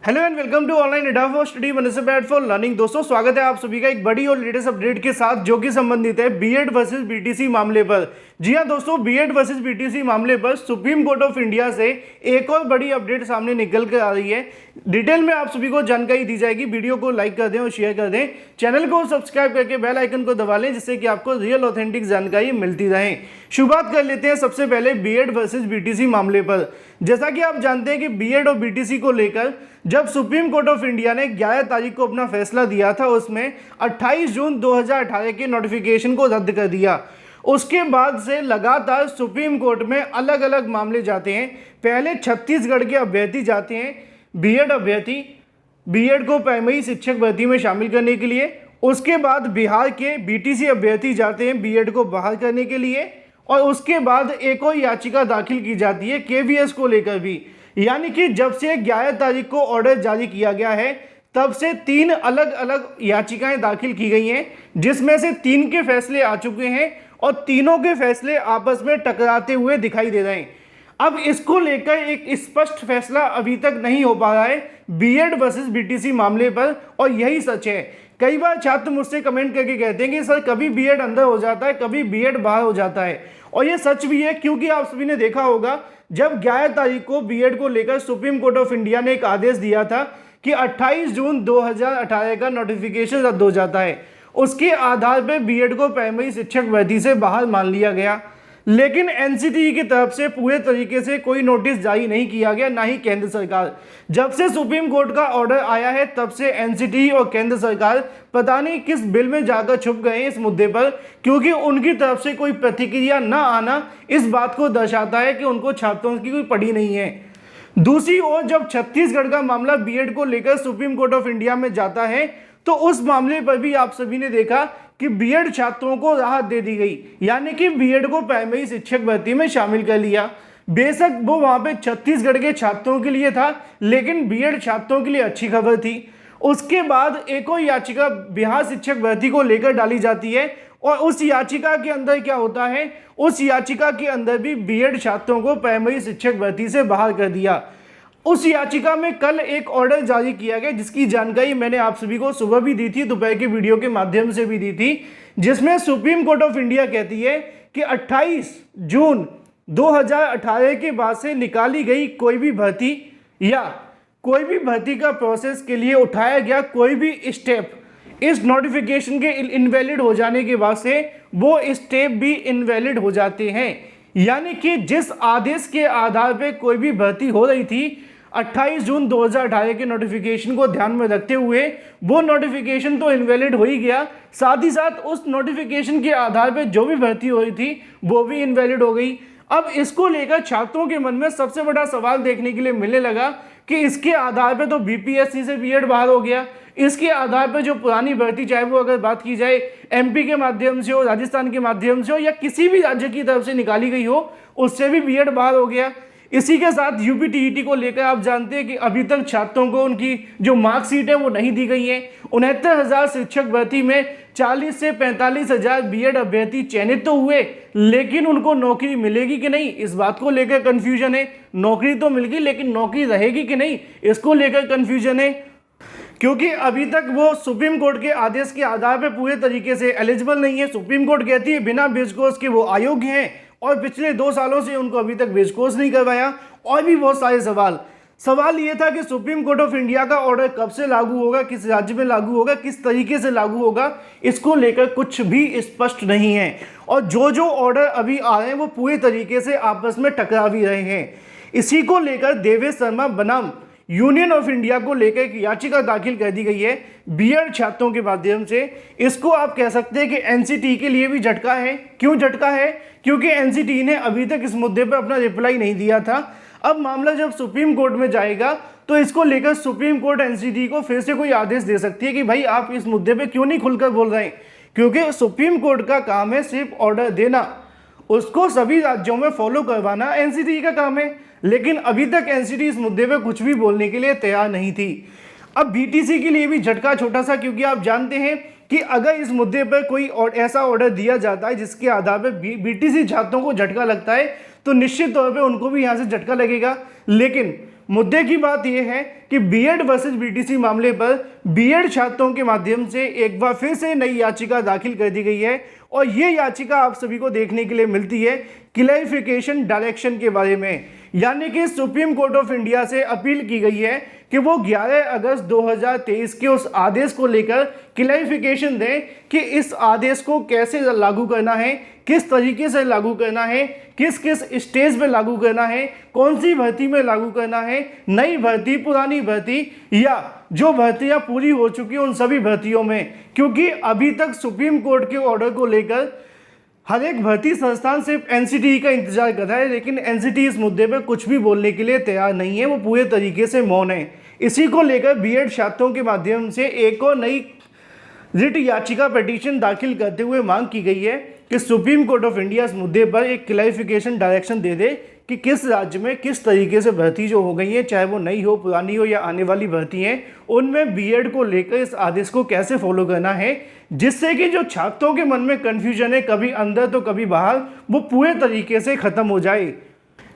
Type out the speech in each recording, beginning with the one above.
Hello and welcome to online Adda for study one is bad for learning. दोस्तों स्वागत है आप सभी का एक बड़ी और लेटेस्ट अपडेट के साथ जो कि संबंधित है बीएड वर्सेस बीटीसी मामले पर। जी हां दोस्तों, बीएड वर्सेस बीटीसी मामले पर सुप्रीम कोर्ट ऑफ इंडिया से एक और बड़ी अपडेट सामने निकल कर आ रही है। डिटेल में आप सभी को जानकारी दी जाएगी। वीडियो को लाइक कर दें और शेयर कर दें, चैनल को सब्सक्राइब करके बेल आइकन को दबा लें जिससे कि आपको रियल ऑथेंटिक जानकारी मिलती रहे। शुरुआत कर लेते हैं सबसे पहले बीएड वर्सेस बीटीसी मामले पर। जैसा कि आप जानते हैं कि बीएड और बीटीसी को लेकर जब सुप्रीम कोर्ट ऑफ इंडिया ने 11 तारीख को अपना फैसला दिया था, उसमें 28 जून 2018 के नोटिफिकेशन को रद्द कर दिया। उसके बाद से लगातार सुप्रीम कोर्ट में अलग अलग मामले जाते हैं। पहले छत्तीसगढ़ के अभ्यर्थी जाते हैं, बीएड अभ्यर्थी, बीएड को प्राइमरी शिक्षक भर्ती में शामिल करने के लिए। उसके बाद बिहार के बीटीसी अभ्यर्थी जाते हैं बीएड को बहाल करने के लिए। और उसके बाद एक और याचिका दाखिल की जाती है केवीएस को लेकर भी। यानी कि जब से 11 तारीख को ऑर्डर जारी किया गया है तब से 3 अलग अलग याचिकाएं दाखिल की गई हैं, जिसमें से 3 के फैसले आ चुके हैं और तीनों के फैसले आपस में टकराते हुए दिखाई दे रहे हैं। अब इसको लेकर एक स्पष्ट फैसला अभी तक नहीं हो पा रहा है बीएड वर्सेस बीटीसी मामले पर, और यही सच है। कई बार छात्र मुझसे कमेंट करके कहते हैं कि सर कभी बीएड अंदर हो जाता है, कभी बीएड बाहर हो जाता है, और ये सच भी है क्योंकि आप सभी ने देखा होगा जब 11 तारीख को बीएड को लेकर सुप्रीम कोर्ट ऑफ इंडिया ने एक आदेश दिया था कि 28 जून 2018 का नोटिफिकेशन रद्द हो जाता है। उसके आधार पर बीएड को प्राइमरी शिक्षक भर्ती से बाहर मान लिया गया, लेकिन एनसीटीई की तरफ से पूरे तरीके से कोई नोटिस जारी नहीं किया गया, ना ही केंद्र सरकार। जब से सुप्रीम कोर्ट का ऑर्डर आया है तब से एनसीटीई और केंद्र सरकार पता नहीं किस बिल में जाकर छुप गए हैं इस मुद्दे पर, क्योंकि उनकी तरफ से कोई प्रतिक्रिया न आना इस बात को दर्शाता है कि उनको छात्रों की कोई पड़ी नहीं है। दूसरी ओर जब छत्तीसगढ़ का मामला बीएड को लेकर सुप्रीम कोर्ट ऑफ इंडिया में जाता है तो उस मामले पर भी आप सभी ने देखा कि बीएड छात्रों को राहत दे दी गई, यानी कि बीएड को प्राइमरी शिक्षक भर्ती में शामिल कर लिया। बेशक वो वहां पे छत्तीसगढ़ के छात्रों के लिए था, लेकिन बीएड छात्रों के लिए अच्छी खबर थी। उसके बाद एक और याचिका बिहार शिक्षक भर्ती को लेकर डाली जाती है, और उस याचिका के अंदर क्या होता है, उस याचिका के अंदर भी बीएड छात्रों को प्राइमरी शिक्षक भर्ती से बाहर कर दिया। उस याचिका में कल एक ऑर्डर जारी किया गया जिसकी जानकारी मैंने आप सभी को सुबह भी दी थी, दोपहर के वीडियो के माध्यम से भी दी थी, जिसमें सुप्रीम कोर्ट ऑफ इंडिया कहती है कि 28 जून 2018 के बाद से निकाली गई कोई भी भर्ती या कोई भी भर्ती का प्रोसेस के लिए उठाया गया कोई भी स्टेप इस नोटिफिकेशन के इनवैलिड हो जाने के बाद से वो स्टेप भी इनवैलिड हो जाते हैं। यानी कि जिस आदेश के आधार पर कोई भी भर्ती हो रही थी 28 जून 2018 के नोटिफिकेशन को ध्यान में रखते हुए, वो नोटिफिकेशन तो इनवैलिड हो ही गया, साथ ही साथ उस नोटिफिकेशन के आधार पर जो भी भर्ती हो रही थी वो भी इनवैलिड हो गई। अब इसको लेकर छात्रों के मन में सबसे बड़ा सवाल देखने के लिए मिलने लगा कि इसके आधार पर तो बीपीएससी से बीएड बाहर हो गया, इसके आधार पर जो पुरानी भर्ती, चाहे वो अगर बात की जाए एमपी के माध्यम से हो, राजस्थान के माध्यम से हो, या किसी भी राज्य की तरफ से निकाली गई हो, उससे भी बीएड बाहर हो गया। इसी के साथ यूपीटीईटी को लेकर आप जानते हैं कि अभी तक छात्रों को उनकी जो मार्कशीट है वो नहीं दी गई है। 69,000 शिक्षक भर्ती में 40 से 45,000 बीएड अभ्यर्थी चयनित तो हुए, लेकिन उनको नौकरी मिलेगी कि नहीं इस बात को लेकर कंफ्यूजन है। नौकरी तो मिल गई लेकिन नौकरी रहेगी कि नहीं इसको लेकर कंफ्यूजन है, क्योंकि अभी तक वो सुप्रीम कोर्ट के आदेश के आधार पर पूरे तरीके से एलिजिबल नहीं है। सुप्रीम कोर्ट कहती है बिना बेस कोर्स के वो अयोग्य हैं, और पिछले 2 सालों से उनको अभी तक बेस कोर्स नहीं करवाया। और भी बहुत सारे सवाल ये था कि सुप्रीम कोर्ट ऑफ इंडिया का ऑर्डर कब से लागू होगा, किस राज्य में लागू होगा, किस तरीके से लागू होगा, इसको लेकर कुछ भी स्पष्ट नहीं है। और जो ऑर्डर अभी आ रहे हैं वो पूरे तरीके से आपस में टकरा भी रहे हैं। इसी को लेकर देवेश शर्मा बनाम यूनियन ऑफ इंडिया को लेकर एक याचिका दाखिल कर दी गई है बीएड छात्रों के माध्यम से। इसको आप कह सकते हैं कि एनसीटीई के लिए भी झटका है। क्यों झटका है? क्योंकि एनसीटीई ने अभी तक इस मुद्दे पर अपना रिप्लाई नहीं दिया था। अब मामला जब सुप्रीम कोर्ट में जाएगा तो इसको लेकर सुप्रीम कोर्ट एनसीटीई को फिर से कोई आदेश दे सकती है कि भाई आप इस मुद्दे पर क्यों नहीं खुलकर बोल रहे हैं, क्योंकि सुप्रीम कोर्ट का काम है सिर्फ ऑर्डर देना, उसको सभी राज्यों में फॉलो करवाना एनसीटीई का काम है। लेकिन अभी तक एनसीटीई इस मुद्दे पे कुछ भी बोलने के लिए तैयार नहीं थी। अब बीटीसी के लिए भी झटका छोटा सा, क्योंकि आप जानते हैं कि अगर इस मुद्दे पर कोई ऐसा ऑर्डर दिया जाता है जिसके आधार पर बीटीसी छात्रों को झटका लगता है तो निश्चित तौर पे उनको भी यहाँ से झटका लगेगा। लेकिन मुद्दे की बात यह है कि बीएड वर्सेस बीटीसी मामले पर बीएड छात्रों के माध्यम से एक बार फिर से नई याचिका दाखिल कर दी गई है और ये याचिका आप सभी को देखने के लिए मिलती है क्लैरिफिकेशन डायरेक्शन के बारे में, यानी कि सुप्रीम कोर्ट ऑफ इंडिया से अपील की गई है कि वो 11 अगस्त 2023 के उस आदेश को लेकर क्लैरिफिकेशन दें कि इस आदेश को कैसे लागू करना है, किस तरीके से लागू करना है, किस किस स्टेज पे लागू करना है, कौन सी भर्ती में लागू करना है, नई भर्ती, पुरानी भर्ती या जो भर्तियां पूरी हो चुकी हैं उन सभी भर्तियों में। क्योंकि अभी तक सुप्रीम कोर्ट के ऑर्डर को लेकर हर एक भर्ती संस्थान सिर्फ एनसीटीई का इंतजार कर रहा है, लेकिन एनसीटीई इस मुद्दे पर कुछ भी बोलने के लिए तैयार नहीं है, वो पूरे तरीके से मौन है। इसी को लेकर बीएड छात्रों के माध्यम से एक और नई रिट याचिका पिटीशन दाखिल करते हुए मांग की गई है कि सुप्रीम कोर्ट ऑफ इंडिया इस मुद्दे पर एक क्लैरिफिकेशन डायरेक्शन दे दे कि किस राज्य में किस तरीके से भर्ती जो हो गई है, चाहे वो नई हो, पुरानी हो या आने वाली भर्ती हैं, उनमें बीएड को लेकर इस आदेश को कैसे फॉलो करना है, जिससे कि जो छात्रों के मन में कन्फ्यूजन है कभी अंदर तो कभी बाहर, वो पूरे तरीके से ख़त्म हो जाए।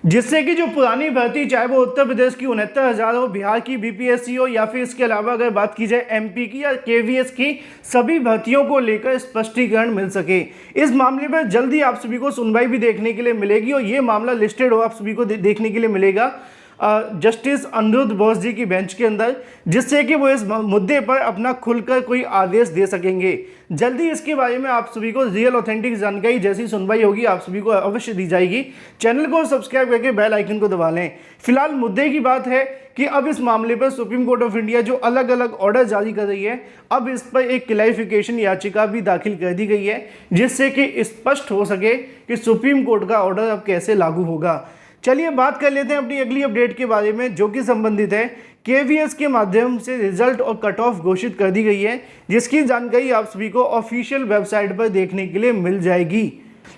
जिससे कि जो पुरानी भर्ती, चाहे वो उत्तर प्रदेश की 69,000 हो, बिहार की बीपीएससी हो या फिर इसके अलावा अगर बात की जाए एमपी की या केवीएस की, सभी भर्तियों को लेकर स्पष्टीकरण मिल सके। इस मामले पर जल्दी आप सभी को सुनवाई भी देखने के लिए मिलेगी और ये मामला लिस्टेड हो आप सभी को देखने के लिए मिलेगा जस्टिस अनिरुद्ध बोस जी की बेंच के अंदर, जिससे कि वो इस मुद्दे पर अपना खुलकर कोई आदेश दे सकेंगे। जल्दी इसके बारे में आप सभी को रियल ऑथेंटिक जानकारी जैसी सुनवाई होगी आप सभी को अवश्य दी जाएगी। चैनल को सब्सक्राइब करके बेल आइकन को दबा लें। फिलहाल मुद्दे की बात है कि अब इस मामले पर सुप्रीम कोर्ट ऑफ इंडिया जो अलग अलग ऑर्डर जारी कर रही है, अब इस पर एक क्लैरिफिकेशन याचिका भी दाखिल कर दी गई है, जिससे कि स्पष्ट हो सके कि सुप्रीम कोर्ट का ऑर्डर अब कैसे लागू होगा। चलिए बात कर लेते हैं अपनी अगली अपडेट के बारे में, जो कि संबंधित है केवीएस के माध्यम से रिजल्ट और कट ऑफ घोषित कर दी गई है, जिसकी जानकारी आप सभी को ऑफिशियल वेबसाइट पर देखने के लिए मिल जाएगी।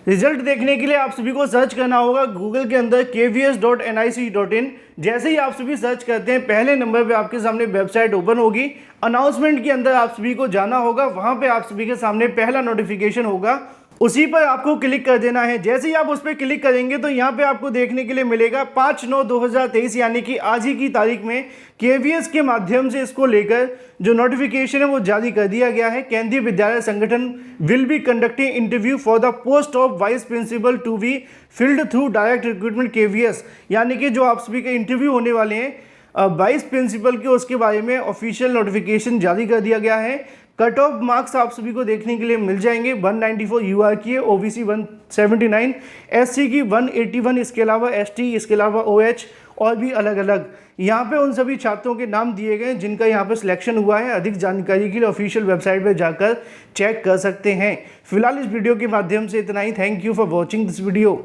रिजल्ट देखने के लिए आप सभी को सर्च करना होगा गूगल के अंदर kvs.nic.in। जैसे ही आप सभी सर्च करते हैं, पहले नंबर पे आपके सामने वेबसाइट ओपन होगी। अनाउंसमेंट के अंदर आप सभी को जाना होगा, वहां पे आप सभी के सामने पहला नोटिफिकेशन होगा, उसी पर आपको क्लिक कर देना है। जैसे ही आप उस पर क्लिक करेंगे तो यहाँ पे आपको देखने के लिए मिलेगा 5/9/2023 यानी कि आज ही की तारीख में केवीएस के माध्यम से इसको लेकर जो नोटिफिकेशन है वो जारी कर दिया गया है। Kendriya Vidyalaya Sangathan will be conducting interview for the post of vice principal to be filled through direct recruitment KVS, यानी कि जो आप सभी के इंटरव्यू होने वाले हैं वाइस प्रिंसिपल के, उसके बारे में ऑफिशियल नोटिफिकेशन जारी कर दिया गया है। कट ऑफ मार्क्स आप सभी को देखने के लिए मिल जाएंगे। 194 यूआर की है, ओबीसी 179, एससी की 181, इसके अलावा एसटी, इसके अलावा ओएच और भी अलग अलग यहाँ पे उन सभी छात्रों के नाम दिए गए जिनका यहाँ पे सिलेक्शन हुआ है। अधिक जानकारी के लिए ऑफिशियल वेबसाइट पर जाकर चेक कर सकते हैं। फिलहाल इस वीडियो के माध्यम से इतना ही। Thank you for watching this video.